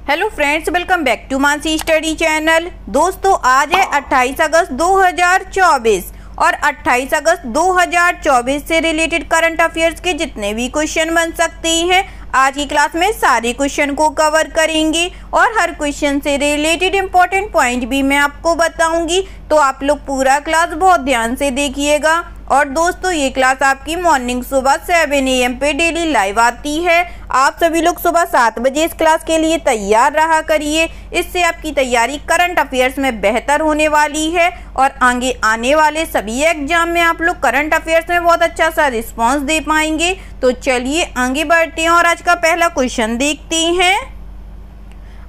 Hello friends, welcome back to Mansi study channel. दोस्तों, आज है 28 अगस्त 2024 और 28 अगस्त 2024 से रिलेटेड करंट अफेयर्स के जितने भी क्वेश्चन बन सकते हैं आज की क्लास में सारे क्वेश्चन को कवर करेंगे और हर क्वेश्चन से रिलेटेड इंपॉर्टेंट पॉइंट भी मैं आपको बताऊंगी। तो आप लोग पूरा क्लास बहुत ध्यान से देखिएगा। और दोस्तों, ये क्लास आपकी मॉर्निंग सुबह 7 AM पे डेली लाइव आती है। आप सभी लोग सुबह 7 बजे इस क्लास के लिए तैयार रहा करिए। इससे आपकी तैयारी करंट अफेयर्स में बेहतर होने वाली है और आगे आने वाले सभी एग्जाम में आप लोग करंट अफेयर्स में बहुत अच्छा सा रिस्पॉन्स दे पाएंगे। तो चलिए आगे बढ़ते हैं और आज का पहला क्वेश्चन देखते हैं।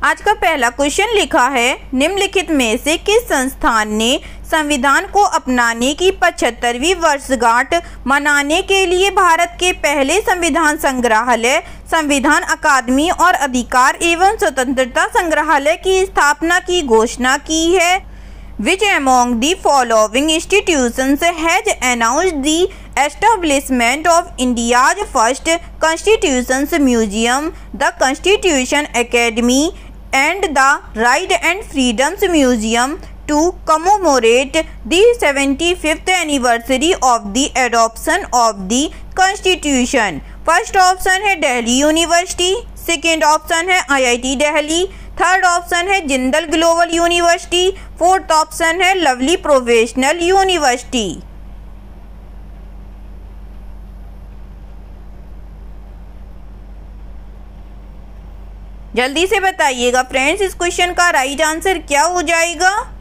आज का पहला क्वेश्चन लिखा है, निम्नलिखित में से किस संस्थान ने संविधान को अपनाने की 75वीं वर्षगांठ मनाने के लिए भारत के पहले संविधान संग्रहालय, संविधान अकादमी और अधिकार एवं स्वतंत्रता संग्रहालय की स्थापना की घोषणा की है? Which among the following institutions has announced the establishment of India's first Constitutions Museum, the Constitution Academy and the Right and Freedoms Museum to commemorate the 75th anniversary of the adoption of the Constitution? First option है Delhi university, second option है IIT Delhi, third option है Jindal Global university, fourth option है lovely professional university. जल्दी से बताइएगा friends, इस question का right answer क्या हो जाएगा?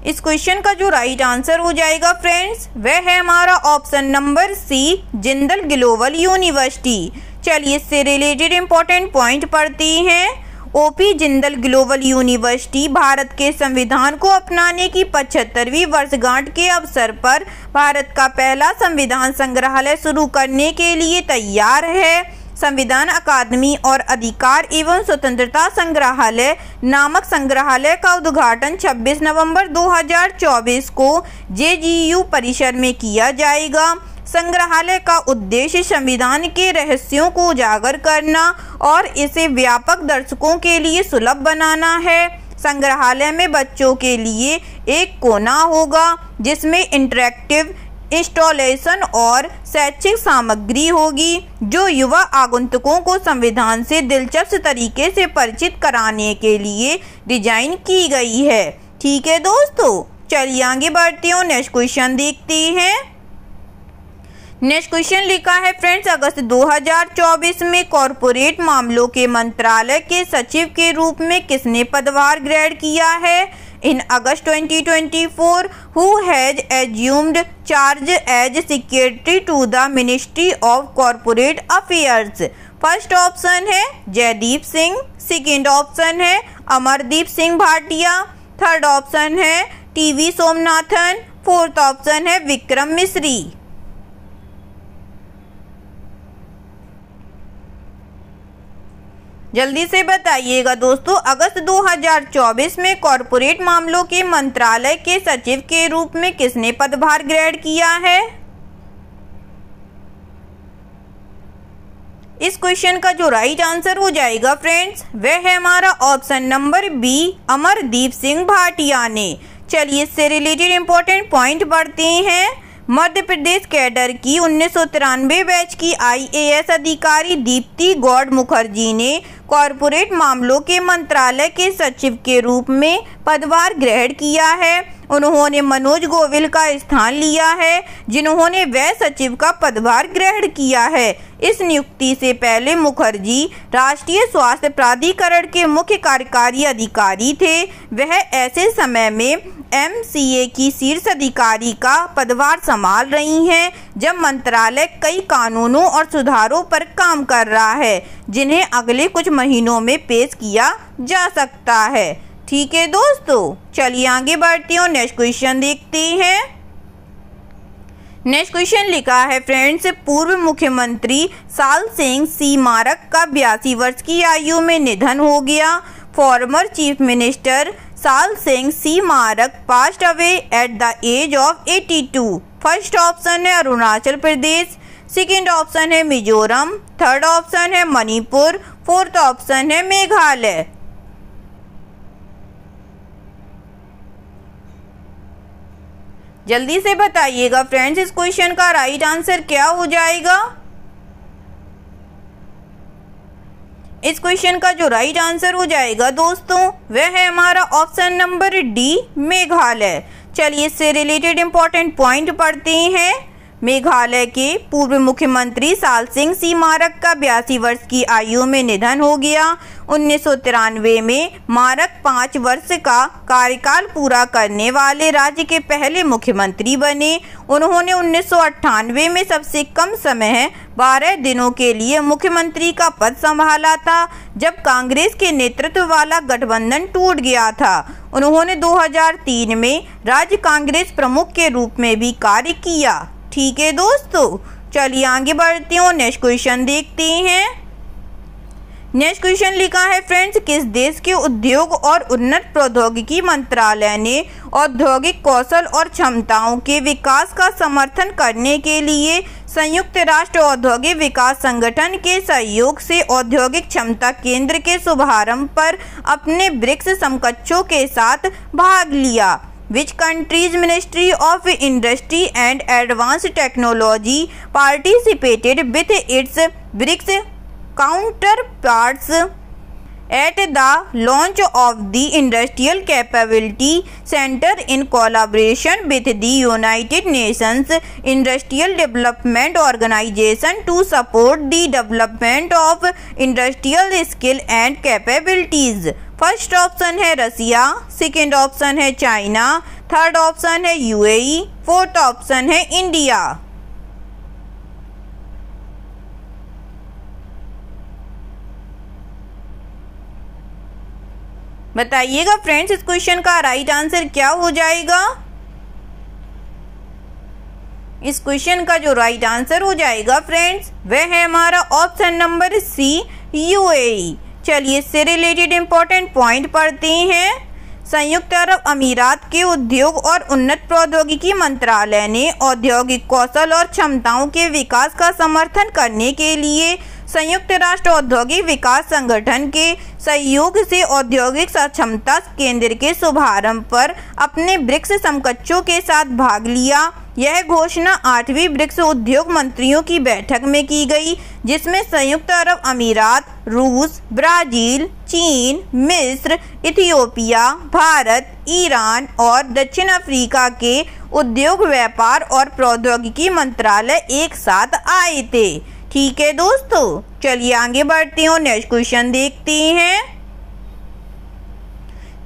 इस क्वेश्चन का जो राइट आंसर हो जाएगा फ्रेंड्स, वह है हमारा option number C, Jindal Global University. चलिए इससे रिलेटेड इंपॉर्टेंट पॉइंट पढ़ते हैं। OP Jindal Global University Bharat के संविधान को अपनाने की 75वीं वर्षगांठ के अवसर पर भारत का पहला संविधान संग्रहालय शुरू करने के लिए तैयार है। संविधान अकादमी और अधिकार एवं स्वतंत्रता संग्रहालय नामक संग्रहालय का उद्घाटन 26 नवंबर 2024 को JGU परिसर में किया जाएगा। संग्रहालय का उद्देश्य संविधान के रहस्यों को उजागर करना और इसे व्यापक दर्शकों के लिए सुलभ बनाना है। संग्रहालय में बच्चों के लिए एक कोना होगा जिसमें इंटरैक्टिव इंस्टॉलेशन और शैक्षिक सामग्री होगी जो युवा आगंतुकों को संविधान से दिलचस्प तरीके से परिचित कराने के लिए डिजाइन की गई है। ठीक है दोस्तों, चलिए आगे बढ़ते हैं। नेक्स्ट क्वेश्चन देखते हैं। नेक्स्ट क्वेश्चन लिखा है फ्रेंड्स, अगस्त 2024 में कॉरपोरेट मामलों के मंत्रालय के सचिव के रूप में किसने पदभार ग्रहण किया है? In August 2024, who has assumed charge as secretary to the Ministry of Corporate Affairs? First option है जयदीप सिंह, सेकेंड ऑप्शन है अमरदीप सिंह भाटिया, थर्ड ऑप्शन है TV सोमनाथन, फोर्थ ऑप्शन है विक्रम मिश्री। जल्दी से बताइएगा दोस्तों, अगस्त 2024 में कॉरपोरेट मामलों के मंत्रालय के सचिव के रूप में किसने पदभार ग्रहण किया है? इस क्वेश्चन का जो राइट आंसर हो जाएगा फ्रेंड्स, वह है हमारा option number B, Amardeep Singh Bhatia ने। चलिए इससे रिलेटेड इंपॉर्टेंट पॉइंट पढ़ते हैं। मध्य प्रदेश कैडर की 1993 बैच की IAS अधिकारी दीप्ति गौड़ मुखर्जी ने कॉरपोरेट मामलों के मंत्रालय के सचिव के रूप में पदभार ग्रहण किया है। उन्होंने मनोज गोविल का स्थान लिया है जिन्होंने वह सचिव का पदभार ग्रहण किया है। इस नियुक्ति से पहले मुखर्जी राष्ट्रीय स्वास्थ्य प्राधिकरण के मुख्य कार्यकारी अधिकारी थे। वह ऐसे समय में MCA की शीर्ष अधिकारी का पदभार संभाल रही हैं जब मंत्रालय कई कानूनों और सुधारों पर काम कर रहा है जिन्हें अगले कुछ महीनों में पेश किया जा सकता है। ठीक है दोस्तों, चलिए आगे बढ़ते हैं और नेक्स्ट क्वेश्चन देखते हैं। नेक्स्ट क्वेश्चन लिखा है फ्रेंड्स, पूर्व मुख्यमंत्री साल सिंह सीमारक का 82 वर्ष की आयु में निधन हो गया। फॉर्मर चीफ मिनिस्टर साल सिंह सीमारक passed away at the age of 82। First option है अरुणाचल प्रदेश, सेकंड ऑप्शन है मिजोरम, थर्ड ऑप्शन है मणिपुर, फोर्थ ऑप्शन है मेघालय। जल्दी से बताइएगा फ्रेंड्स, इस क्वेश्चन का राइट आंसर क्या हो जाएगा। इस क्वेश्चन का जो राइट आंसर हो जाएगा दोस्तों वह है हमारा ऑप्शन नंबर डी, मेघालय। चलिए इससे रिलेटेड इंपॉर्टेंट पॉइंट पढ़ते हैं। मेघालय के पूर्व मुख्यमंत्री साल सिंह सीमारक का 82 वर्ष की आयु में निधन हो गया। 1993 में मारक 5 वर्ष का कार्यकाल पूरा करने वाले राज्य के पहले मुख्यमंत्री बने। उन्होंने 1998 में सबसे कम समय 12 दिनों के लिए मुख्यमंत्री का पद संभाला था, जब कांग्रेस के नेतृत्व वाला गठबंधन टूट गया था। उन्होंने 2003 में राज्य कांग्रेस प्रमुख के रूप में भी कार्य किया। ठीक है दोस्तों, चलिए आगे बढ़ते हैं, नेक्स्ट क्वेश्चन देखते हैं। नेक्स्ट क्वेश्चन लिखा है फ्रेंड्स, किस देश के उद्योग और उन्नत प्रौद्योगिकी मंत्रालय ने औद्योगिक कौशल और क्षमताओं के विकास का समर्थन करने के लिए संयुक्त राष्ट्र औद्योगिक विकास संगठन के सहयोग से औद्योगिक क्षमता केंद्र के शुभारंभ पर अपने ब्रिक्स समकक्षों के साथ भाग लिया? Which country's Ministry of Industry and Advanced Technology participated with its BRICS counterparts at the launch of the Industrial Capability Center in collaboration with the United Nations Industrial Development Organization to support the development of industrial skill and capabilities? First option है रसिया, second option है China, third option है UAE, fourth option है India. बताइएगा friends, इस question का right answer क्या हो जाएगा। इस क्वेश्चन का जो राइट आंसर हो जाएगा फ्रेंड्स वह है हमारा ऑप्शन नंबर सी, यूएई। चलिए इससे रिलेटेड इंपॉर्टेंट पॉइंट पढ़ते हैं। संयुक्त अरब अमीरात के उद्योग और उन्नत प्रौद्योगिकी मंत्रालय ने औद्योगिक कौशल और क्षमताओं के विकास का समर्थन करने के लिए संयुक्त राष्ट्र औद्योगिक विकास संगठन के सहयोग से औद्योगिक सक्षमता केंद्र के शुभारंभ पर अपने ब्रिक्स समकक्षों के साथ भाग लिया। यह घोषणा 8वीं ब्रिक्स उद्योग मंत्रियों की बैठक में की गई, जिसमें संयुक्त अरब अमीरात, रूस, ब्राजील, चीन, मिस्र, इथियोपिया, भारत, ईरान और दक्षिण अफ्रीका के उद्योग, व्यापार और प्रौद्योगिकी मंत्रालय एक साथ आए थे। ठीक है दोस्तों, चलिए आगे बढ़ते हैं, नेक्स्ट क्वेश्चन देखते हैं।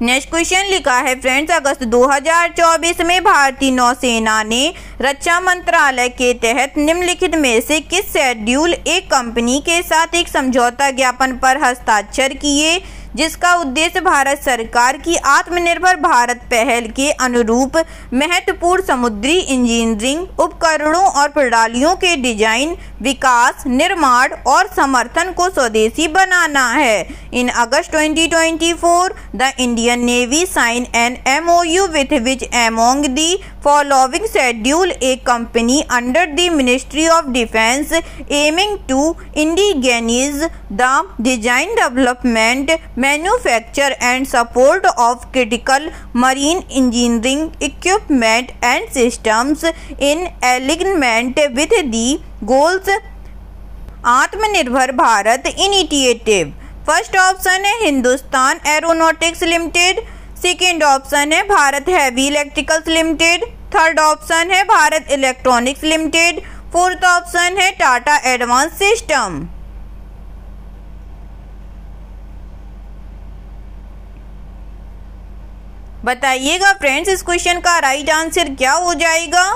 नेक्स्ट क्वेश्चन लिखा है फ्रेंड्स, अगस्त 2024 में भारतीय नौसेना ने रक्षा मंत्रालय के तहत निम्नलिखित में से किस शेड्यूल एक कंपनी के साथ एक समझौता ज्ञापन पर हस्ताक्षर किए, जिसका उद्देश्य भारत सरकार की आत्मनिर्भर भारत पहल के अनुरूप महत्वपूर्ण समुद्री इंजीनियरिंग उपकरणों और प्रणालियों के डिजाइन, विकास, निर्माण और समर्थन को स्वदेशी बनाना है। In August 2024 the Indian Navy sign an MOU with which among the following schedule a company under the Ministry of Defence aiming to indigenize the design, development, manufacture and support of critical marine engineering equipment and systems in alignment with the goals आत्मनिर्भर Bharat initiative. First option है Hindustan aeronautics limited, second option है Bharat heavy electricals limited, third option है Bharat electronics limited, fourth option है Tata advance system. बताइएगा friends, इस question का right answer क्या हो जाएगा।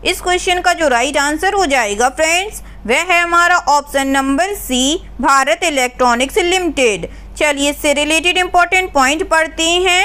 इस क्वेश्चन का जो राइट आंसर हो जाएगा फ्रेंड्स वह है हमारा option number C, Bharat electronics Limited. चलिए इससे रिलेटेड इंपॉर्टेंट पॉइंट पढ़ते हैं।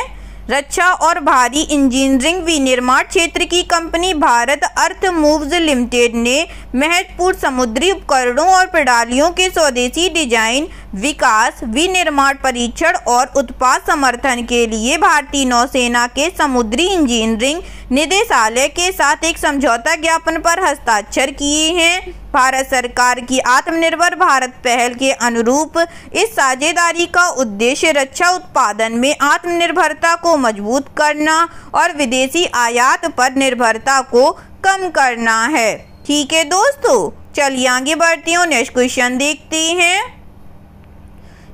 रक्षा और भारी इंजीनियरिंग विनिर्माण क्षेत्र की company Bharat earth moves limited ने महत्वपूर्ण समुद्री उपकरणों और प्रणालियों के स्वदेशी डिजाइन, विकास, विनिर्माण, परीक्षण और उत्पाद समर्थन के लिए भारतीय नौसेना के समुद्री इंजीनियरिंग निदेशालय के साथ एक समझौता ज्ञापन पर हस्ताक्षर किए हैं। भारत सरकार की आत्मनिर्भर भारत पहल के अनुरूप इस साझेदारी का उद्देश्य रक्षा उत्पादन में आत्मनिर्भरता को मजबूत करना और विदेशी आयात पर निर्भरता को कम करना है। ठीक है दोस्तों, चलिए आगे बढ़ते हैं, नेक्स्ट क्वेश्चन देखते हैं।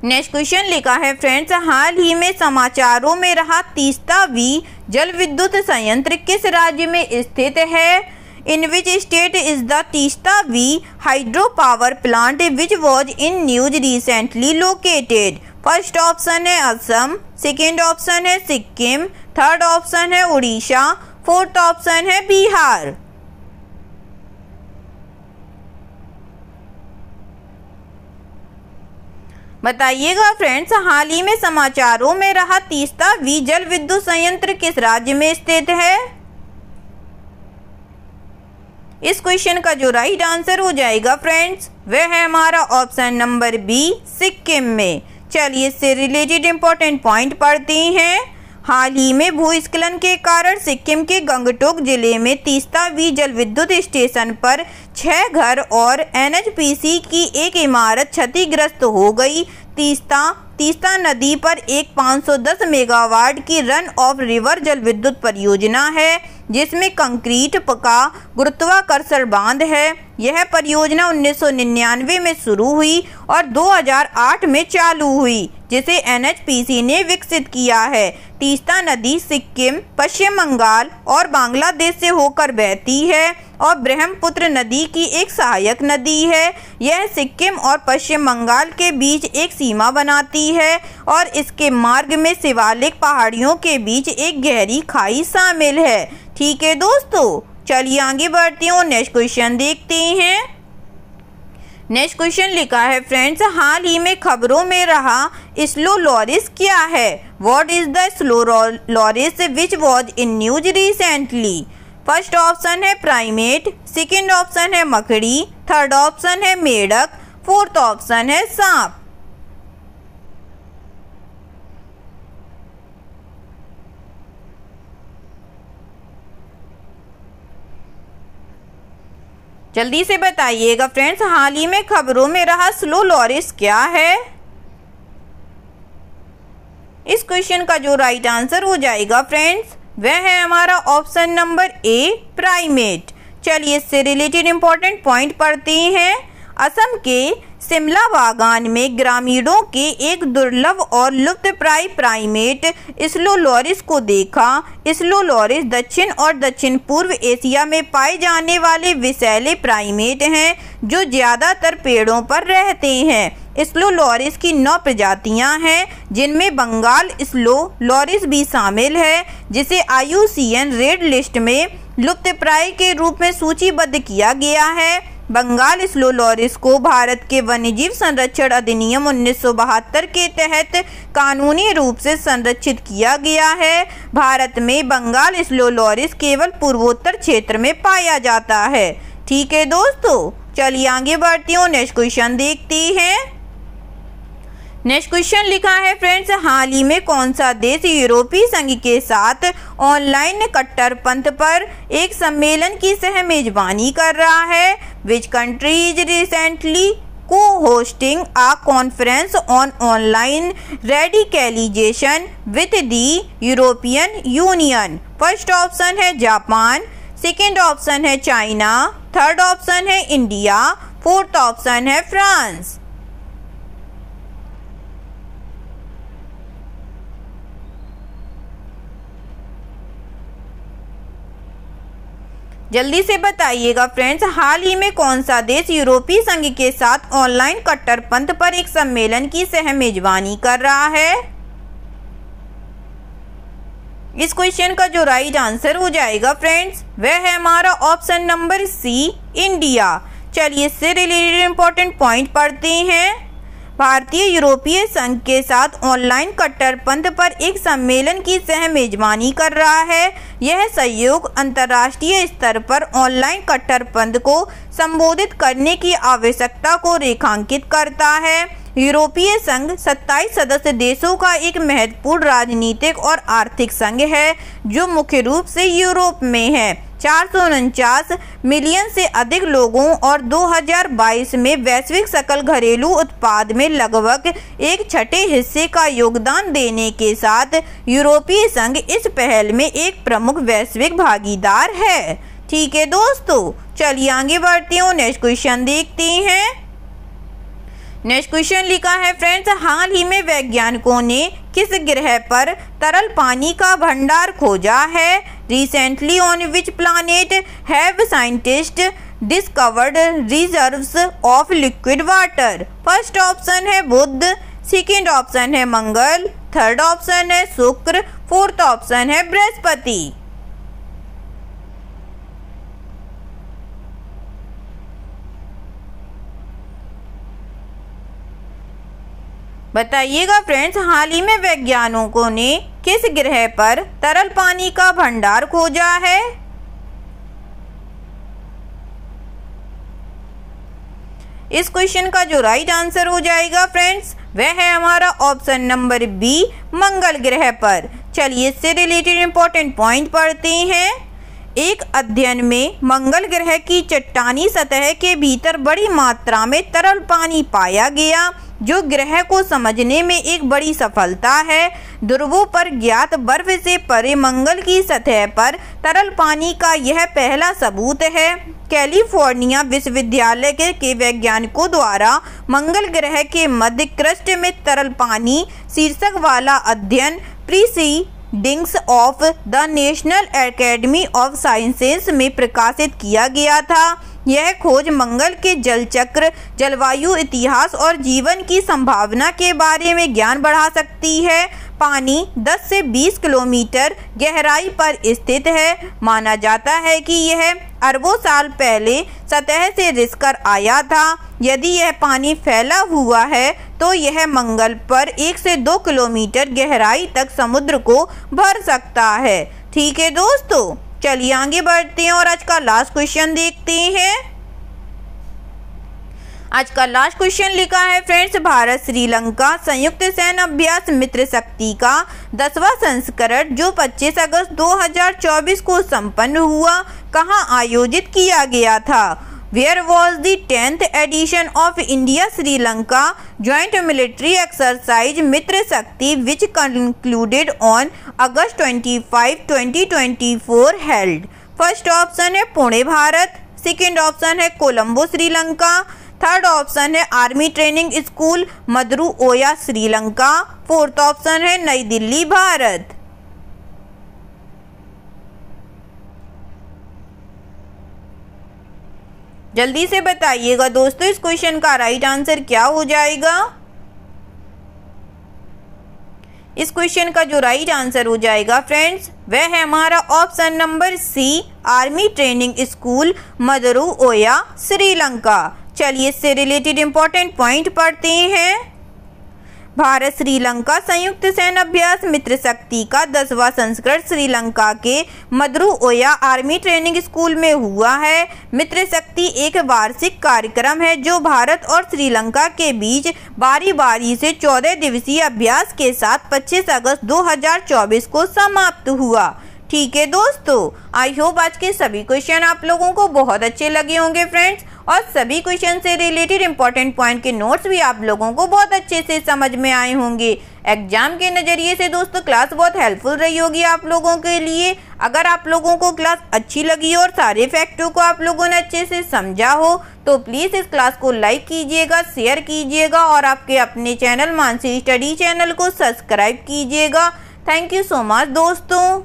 नेक्स्ट क्वेश्चन लिखा है फ्रेंड्स, हाल ही में समाचारों में रहा तीस्ता वी जल विद्युत संयंत्र किस राज्य में स्थित है? In which state is the Teesta V hydropower plant which was in news recently located? First option है असम, सेकेंड ऑप्शन है सिक्किम, थर्ड ऑप्शन है उड़ीसा, फोर्थ ऑप्शन है बिहार। बताइएगा फ्रेंड्स, हाल ही में समाचारों में रहा तीस्ता वी जल विद्युत संयंत्र किस राज्य में स्थित है? इस क्वेश्चन का जो राइट आंसर हो जाएगा फ्रेंड्स, वह है हमारा ऑप्शन नंबर बी, सिक्किम में। चलिए इससे रिलेटेड इंपॉर्टेंट पॉइंट पढ़ते हैं। हाल ही में भूस्खलन के कारण सिक्किम के गंगटोक जिले में तीस्ता वी जल विद्युत स्टेशन पर 6 घर और एनएचपीसी की एक इमारत क्षतिग्रस्त हो गई। तीस्ता नदी पर एक 510 मेगावाट की रन ऑफ रिवर जल विद्युत परियोजना है, जिसमें कंक्रीट का गुरुत्वाकर्षण बांध है। यह परियोजना 1999 में शुरू हुई और 2008 में चालू हुई, जिसे एनएचपीसी ने विकसित किया है। तीस्ता नदी सिक्किम, पश्चिम बंगाल और बांग्लादेश से होकर बहती है और ब्रह्मपुत्र नदी की एक सहायक नदी है। यह सिक्किम और पश्चिम बंगाल के बीच एक सीमा बनाती है और इसके मार्ग में शिवालिक पहाड़ियों के बीच एक गहरी खाई शामिल है। ठीक है दोस्तों, चलिए आगे बढ़ते हैं, नेक्स्ट क्वेश्चन देखते हैं। नेक्स्ट क्वेश्चन लिखा है फ्रेंड्स, हाल ही में खबरों में रहा स्लो लॉरिस क्या है? What is the slow loris which was in news recently? First option है प्राइमेट, सेकेंड ऑप्शन है मकड़ी, थर्ड ऑप्शन है मेढक, फोर्थ ऑप्शन है सांप। जल्दी से बताइएगा फ्रेंड्स, हाल ही में खबरों में रहा स्लो लॉरिस क्या है? इस क्वेश्चन का जो राइट आंसर हो जाएगा फ्रेंड्स, वह है हमारा ऑप्शन नंबर ए, प्राइमेट। चलिए इससे रिलेटेड इंपॉर्टेंट पॉइंट पढ़ते हैं। असम के शिमला बागान में ग्रामीणों के एक दुर्लभ और लुप्तप्राय प्राइमेट स्लो लॉरिस को देखा। स्लो लॉरिस दक्षिण और दक्षिण पूर्व एशिया में पाए जाने वाले विषैले प्राइमेट हैं, जो ज़्यादातर पेड़ों पर रहते हैं। स्लो लॉरिस की 9 प्रजातियां हैं, जिनमें बंगाल स्लो लॉरिस भी शामिल है, जिसे IUCN रेड लिस्ट में लुप्तप्राय के रूप में सूचीबद्ध किया गया है। बंगाल स्लो लॉरिस को भारत के वन्यजीव संरक्षण अधिनियम 1972 के तहत कानूनी रूप से संरक्षित किया गया है। भारत में बंगाल स्लो लॉरिस केवल पूर्वोत्तर क्षेत्र में पाया जाता है। ठीक है दोस्तों, चलिए आगे बढ़ती हूँ, नेक्स्ट क्वेश्चन देखते हैं। नेक्स्ट क्वेश्चन लिखा है फ्रेंड्स, हाल ही में कौन सा देश यूरोपीय संघ के साथ ऑनलाइन कट्टरपंथ पर एक सम्मेलन की सह मेजबानी कर रहा है? Which country is recently co-hosting a conference on online radicalization with the European Union? First option है जापान, सेकेंड ऑप्शन है चाइना, थर्ड ऑप्शन है इंडिया, फोर्थ ऑप्शन है फ्रांस। जल्दी से बताइएगा फ्रेंड्स, हाल ही में कौन सा देश यूरोपीय संघ के साथ ऑनलाइन कट्टरपंथ पर एक सम्मेलन की सह मेजबानी कर रहा है? इस क्वेश्चन का जो राइट आंसर हो जाएगा फ्रेंड्स, वह है हमारा ऑप्शन नंबर सी, इंडिया। चलिए इससे रिलेटेड इंपॉर्टेंट पॉइंट पढ़ते हैं। भारतीय यूरोपीय संघ के साथ ऑनलाइन कट्टरपंथ पर एक सम्मेलन की सह मेजबानी कर रहा है। यह सहयोग अंतर्राष्ट्रीय स्तर पर ऑनलाइन कट्टरपंथ को संबोधित करने की आवश्यकता को रेखांकित करता है। यूरोपीय संघ 27 सदस्य देशों का एक महत्वपूर्ण राजनीतिक और आर्थिक संघ है जो मुख्य रूप से यूरोप में है। 449 मिलियन से अधिक लोगों और 2022 में वैश्विक सकल घरेलू उत्पाद में लगभग 1/6 हिस्से का योगदान देने के साथ यूरोपीय संघ इस पहल में एक प्रमुख वैश्विक भागीदार है। ठीक है दोस्तों, चलिए आगे बढ़ते हैं, नेक्स्ट क्वेश्चन देखते हैं। नेक्स्ट क्वेश्चन लिखा है फ्रेंड्स, हाल ही में वैज्ञानिकों ने किस ग्रह पर तरल पानी का भंडार खोजा है? Recently on which planet have scientist discovered reserves of liquid water? First option है बुध, सेकंड ऑप्शन है मंगल, थर्ड ऑप्शन है शुक्र, फोर्थ ऑप्शन है बृहस्पति। बताइएगा फ्रेंड्स, हाल ही में वैज्ञानिकों ने किस ग्रह पर तरल पानी का भंडार खोजा है? इस क्वेश्चन का जो राइट आंसर हो जाएगा फ्रेंड्स, वह है हमारा ऑप्शन नंबर बी, मंगल ग्रह पर। चलिए इससे रिलेटेड इंपॉर्टेंट पॉइंट पढ़ते हैं। एक अध्ययन में मंगल ग्रह की चट्टानी सतह के भीतर बड़ी मात्रा में तरल पानी पाया गया, जो ग्रह को समझने में एक बड़ी सफलता है। ध्रुवों पर ज्ञात बर्फ से परे मंगल की सतह पर तरल पानी का यह पहला सबूत है। कैलिफोर्निया विश्वविद्यालय के वैज्ञानिकों द्वारा मंगल ग्रह के मध्य क्रस्ट में तरल पानी शीर्षक वाला अध्ययन proceedings of the national academy of sciences में प्रकाशित किया गया था। यह खोज मंगल के जल चक्र, जलवायु, इतिहास और जीवन की संभावना के बारे में ज्ञान बढ़ा सकती है। पानी 10 से 20 किलोमीटर गहराई पर स्थित है। माना जाता है कि यह अरबों साल पहले सतह से रिसकर आया था। यदि यह पानी फैला हुआ है तो यह मंगल पर 1 से 2 किलोमीटर गहराई तक समुद्र को भर सकता है। ठीक है दोस्तों, चलिए आगे बढ़ते हैं और आज का लास्ट क्वेश्चन देखते हैं। आज का लास्ट क्वेश्चन लिखा है फ्रेंड्स, भारत श्रीलंका संयुक्त सैन्य अभ्यास मित्र शक्ति का 10वां संस्करण जो 25 अगस्त 2024 को संपन्न हुआ, कहां आयोजित किया गया था? Where was the 10th edition of India-Sri Lanka joint military exercise मित्र शक्ति which concluded on August 25, 2024 held? First option है पुणे भारत, सेकेंड ऑप्शन है कोलंबो श्रीलंका, थर्ड ऑप्शन है army training school Maduru Oya Sri Lanka, fourth option है नई दिल्ली भारत। जल्दी से बताइएगा दोस्तों, इस क्वेश्चन का राइट आंसर क्या हो जाएगा? इस क्वेश्चन का जो राइट आंसर हो जाएगा फ्रेंड्स, वह है हमारा option number C, army training school Maduru Oya Sri Lanka. चलिए इससे रिलेटेड इंपॉर्टेंट पॉइंट पढ़ते हैं। भारत श्रीलंका संयुक्त सैन्य अभ्यास मित्र शक्ति का 10वां संस्करण श्रीलंका के मदुरु-ओया आर्मी ट्रेनिंग स्कूल में हुआ है। मित्र शक्ति एक वार्षिक कार्यक्रम है जो भारत और श्रीलंका के बीच बारी बारी से 14 दिवसीय अभ्यास के साथ 25 अगस्त 2024 को समाप्त हुआ। ठीक है दोस्तों, आई होप आज के सभी क्वेश्चन आप लोगों को बहुत अच्छे लगे होंगे फ्रेंड्स, और सभी क्वेश्चन से रिलेटेड इंपॉर्टेंट पॉइंट के नोट्स भी आप लोगों को बहुत अच्छे से समझ में आए होंगे। एग्जाम के नज़रिए से दोस्तों क्लास बहुत हेल्पफुल रही होगी आप लोगों के लिए। अगर आप लोगों को क्लास अच्छी लगी और सारे फैक्टों को आप लोगों ने अच्छे से समझा हो तो प्लीज़ इस क्लास को लाइक कीजिएगा, शेयर कीजिएगा और आपके अपने चैनल मानसी स्टडी चैनल को सब्सक्राइब कीजिएगा। थैंक यू सो मच दोस्तों।